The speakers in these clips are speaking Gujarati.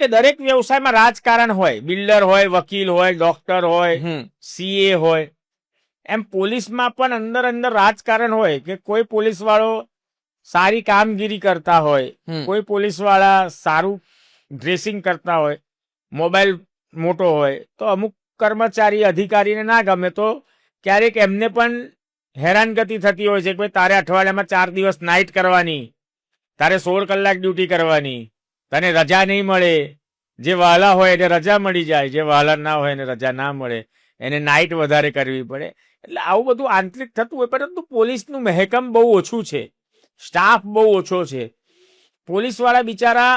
કે દરેક વ્યવસાયમાં રાજકારણ હોય, બિલ્ડર હોય, વકીલ હોય, ડોક્ટર હોય, સીએ હોય, એમ પોલીસમાં પણ અંદર અંદર રાજકારણ હોય કે કોઈ પોલીસ વાળો સારી કામગીરી કરતા હોય, કોઈ પોલીસ વાળા સારું ડ્રેસિંગ કરતા હોય, મોબાઈલ મોટો હોય, તો અમુક કર્મચારી અધિકારીને ના ગમે તો ક્યારેક એમને પણ હેરાનગતિ થતી હોય છે કે ભાઈ તારે અઠવાડિયામાં 4 દિવસ નાઇટ કરવાની, તારે 16 કલાક ડ્યુટી કરવાની, તને રજા નહીં મળે. જે વહાલા હોય એને રજા મળી જાય, જે વહાલા ના હોય એને રજા ના મળે, એને નાઇટ વધારે કરવી પડે. એટલે આવું બધું આંતરિક થતું હોય, પરંતુ પોલીસનું મહેકમ બહુ ઓછું છે, સ્ટાફ બહુ ઓછો છે. પોલીસવાળા બિચારા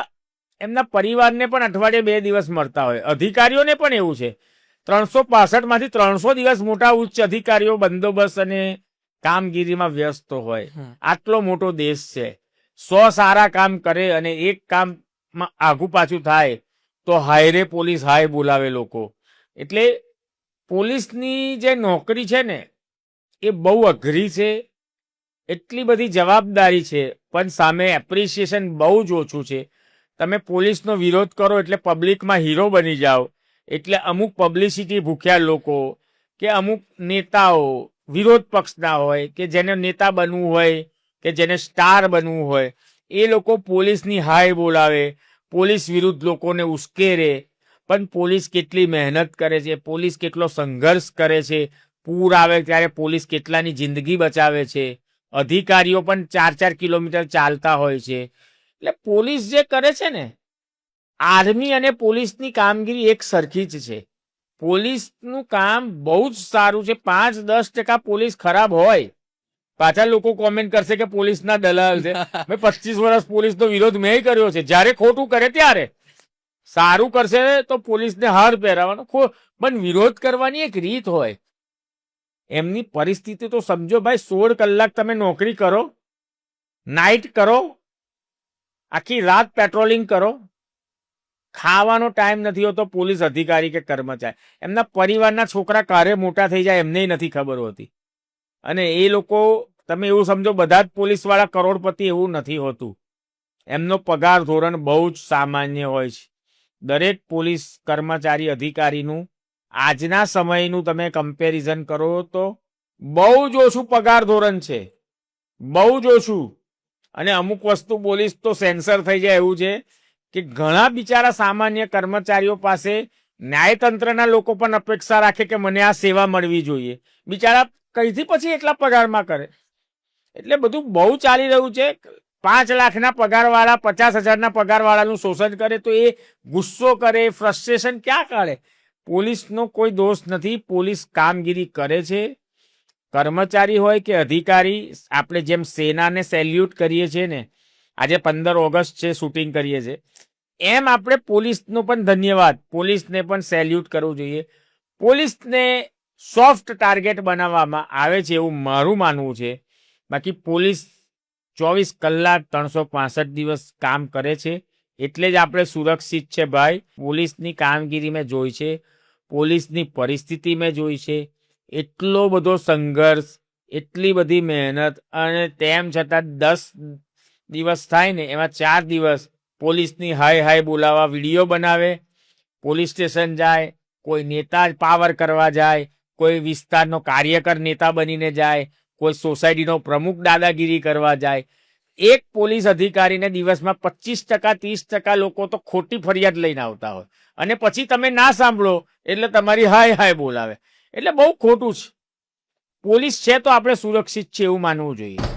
એમના પરિવારને પણ અઠવાડિયે 2 દિવસ મળતા હોય, અધિકારીઓને પણ એવું છે. 365 માંથી 300 દિવસ મોટા ઉચ્ચ અધિકારીઓ બંદોબસ્ત અને કામગીરીમાં વ્યસ્ત હોય. આટલો મોટો દેશ છે, 100 સારા કામ કરે અને એક કામમાં આઘું પાછું થાય તો હાયરે પોલીસ હાય બોલાવે લોકો. એટલે પોલીસની જે નોકરી છે ને એ બહુ અઘરી છે, એટલી બધી જવાબદારી છે, પણ સામે એપ્રિસિએશન બહુ જ ઓછું છે. તમે પોલીસનો વિરોધ કરો એટલે પબ્લિકમાં હીરો બની જાઓ, એટલે અમુક પબ્લિસિટી ભૂખ્યા લોકો કે અમુક નેતાઓ વિરોધ પક્ષના હોય કે જેને નેતા બનવું હોય કે જેને સ્ટાર બનવું હોય, એ લોકો પોલીસની હાય બોલાવે, પોલીસ વિરુદ્ધ લોકોને ઉશ્કેરે. પણ પોલીસ કેટલી મહેનત કરે છે, પોલીસ કેટલો સંઘર્ષ કરે છે, પૂર આવે ત્યારે પોલીસ કેટલાની જિંદગી બચાવે છે, અધિકારીઓ પણ 4-4 કિલોમીટર ચાલતા હોય છે. એટલે પોલીસ જે કરે છે ને, આર્મી અને પોલીસની કામગીરી એક સરખી જ છે. પોલીસનું કામ બહુ જ સારું છે. 5-10% પોલીસ ખરાબ હોય, પાછા લોકો કોમેન્ટ કરશે કે પોલીસના દલાલ છે. મેં 25 વર્ષ પોલીસનો વિરોધ મેં કર્યો છે. જ્યારે ખોટું કરે ત્યારે, સારું કરશે તો પોલીસને હાર પહેરાવાનો, પણ વિરોધ કરવાની એક રીત હોય. એમની પરિસ્થિતિ તો સમજો ભાઈ. 16 કલાક તમે નોકરી કરો, નાઇટ કરો, આખી રાત પેટ્રોલિંગ કરો, ખાવાનો ટાઈમ નથી હોતો પોલીસ અધિકારી કે કર્મચારી. એમના પરિવારના છોકરા ક્યારે મોટા થઈ જાય એમને નથી ખબર હોતી. અને એ લોકો, તમે એવું સમજો બધા જ પોલીસવાળા કરોડપતિ એવું નથી હોતું. એમનો પગાર ધોરણ બહુ જ સામાન્ય હોય છે. દરેક પોલીસ કર્મચારી અધિકારીનું આજના સમયનું તમે કમ્પેરિઝન કરો તો બહુ જ ઓછું પગાર ધોરણ છે, બહુ જ ઓછું. અને અમુક વસ્તુ પોલીસ તો સેન્સર થઈ જાય એવું છે કે ઘણા બિચારા સામાન્ય કર્મચારીઓ પાસે ન્યાયતંત્રના લોકો પણ અપેક્ષા રાખે કે મને આ સેવા મળવી જોઈએ. બિચારા કઈથી પછી એટલા પગારમાં કરે? એટલે બધું બહુ ચાલી રહ્યું છે. 5 લાખના પગારવાળા 50,000ના પગારવાળાનું શોષણ કરે તો એ ગુસ્સો કરે, ફ્રસ્ટ્રેશન ક્યાં કાઢે? પોલીસનો કોઈ દોષ નથી, પોલીસ કામગીરી કરે છે. કર્મચારી હોય કે અધિકારી, આપણે જેમ સેનાને સેલ્યુટ કરીએ છીએ ને, આજે 15 ઓગસ્ટ છે, શૂટિંગ કરીએ છીએ, એમ આપણે પોલીસનો પણ ધન્યવાદ, પોલીસને પણ સેલ્યુટ કરવું જોઈએ. પોલીસને સોફ્ટ ટાર્ગેટ બનાવવામાં આવે છે એવું મારું માનવું છે. બાકી પોલીસ 24 કલાક 365 દિવસ કામ કરે છે, એટલે જ આપણે સુરક્ષિત છે ભાઈ. પોલીસની કામગીરી મેં જોઈ છે, પોલીસની પરિસ્થિતિ મેં જોઈ છે. એટલો બધો સંઘર્ષ, એટલી બધી મહેનત, અને તેમ છતાં 10 દિવસ થાય ને એમાં 4 દિવસ પોલીસની હાય હાય બોલાવા વિડીયો બનાવે, પોલીસ સ્ટેશન જાય, કોઈ નેતા પાવર કરવા જાય, કોઈ વિસ્તારનો કાર્યકર નેતા બનીને જાય, કોઈ સોસાયટીનો પ્રમુખ દાદાગીરી કરવા જાય. એક પોલીસ અધિકારીને દિવસમાં 25% 30% લોકો તો ખોટી ફરિયાદ લઈને આવતા હોય, અને પછી તમે ના સાંભળો એટલે તમારી હાય હાય બોલાવે. એટલે બહુ ખોટું છે. પોલીસ છે તો આપણે સુરક્ષિત છે એવું માનવું જોઈએ.